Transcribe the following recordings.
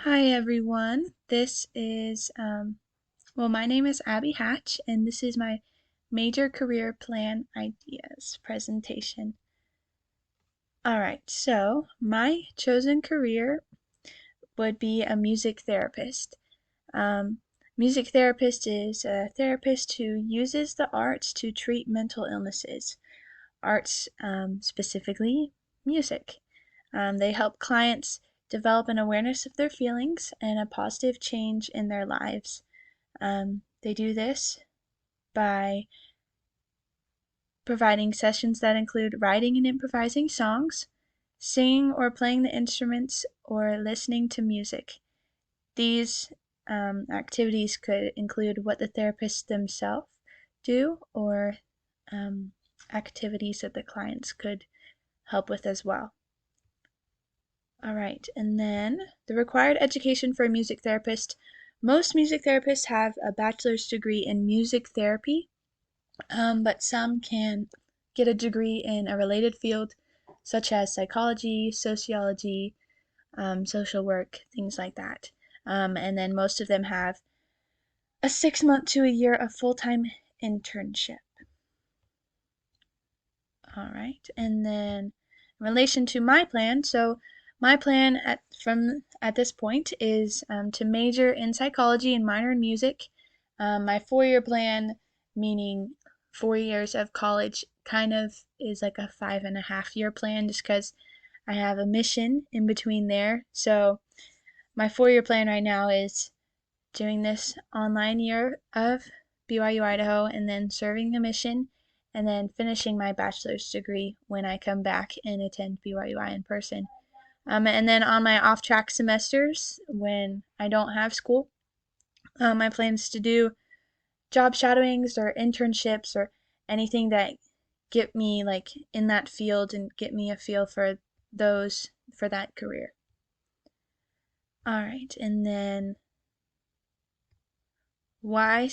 Hi everyone. My name is Abby Hatch, and this is my major career plan ideas presentation. Alright, so my chosen career would be a music therapist. Um, Music therapist is a therapist who uses the arts to treat mental illnesses. Arts, specifically music. They help clients develop an awareness of their feelings and a positive change in their lives. They do this by providing sessions that include writing and improvising songs, singing or playing the instruments, or listening to music. These activities could include what the therapists themselves do or activities that the clients could help with as well. Alright, and then the required education for a music therapist. Most music therapists have a bachelor's degree in music therapy, but some can get a degree in a related field such as psychology, sociology, social work, things like that. And then most of them have a 6-month to a year of full-time internship. Alright, and then in relation to my plan, so my plan at this point is to major in psychology and minor in music. My 4-year plan, meaning 4 years of college, kind of is like a 5.5-year plan just because I have a mission in between there. So my 4-year plan right now is doing this online year of BYU Idaho and then serving the mission and then finishing my bachelor's degree when I come back and attend BYUI in person. And then on my off-track semesters, when I don't have school, my plan is to do job shadowings or internships or anything that get me like in that field and get me a feel for that career. All right, and then why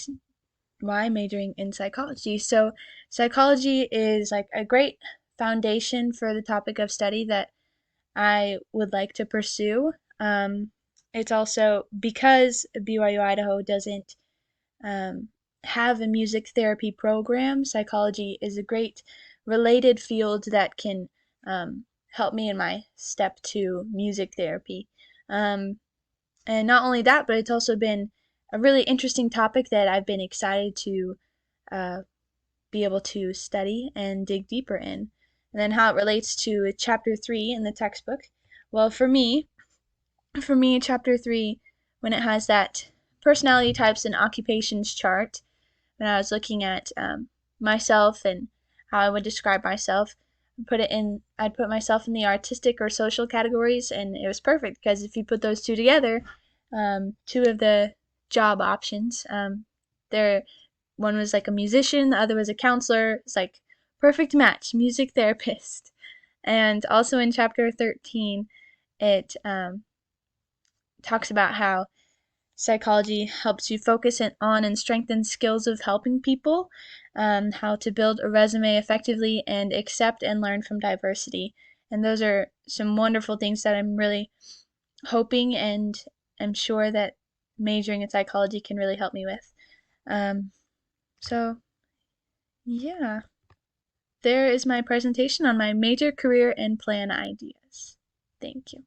majoring in psychology? So psychology is like a great foundation for the topic of study that I would like to pursue. It's also because BYU Idaho doesn't have a music therapy program. Psychology is a great related field that can help me in my step to music therapy. And not only that, but it's also been a really interesting topic that I've been excited to uh, be able to study and dig deeper in. And then how it relates to chapter 3 in the textbook. Well, for me, chapter 3, when it has that personality types and occupations chart, when I was looking at myself and how I would describe myself, I'd put myself in the artistic or social categories, and it was perfect because if you put those two together, two of the job options, there one was like a musician, the other was a counselor. It's like perfect match, music therapist. And also in chapter 13, it talks about how psychology helps you focus on and strengthen skills of helping people, how to build a resume effectively, and accept and learn from diversity. And those are some wonderful things that I'm really hoping and am sure that majoring in psychology can really help me with. Um, so, yeah, there is my presentation on my major career and plan ideas. Thank you.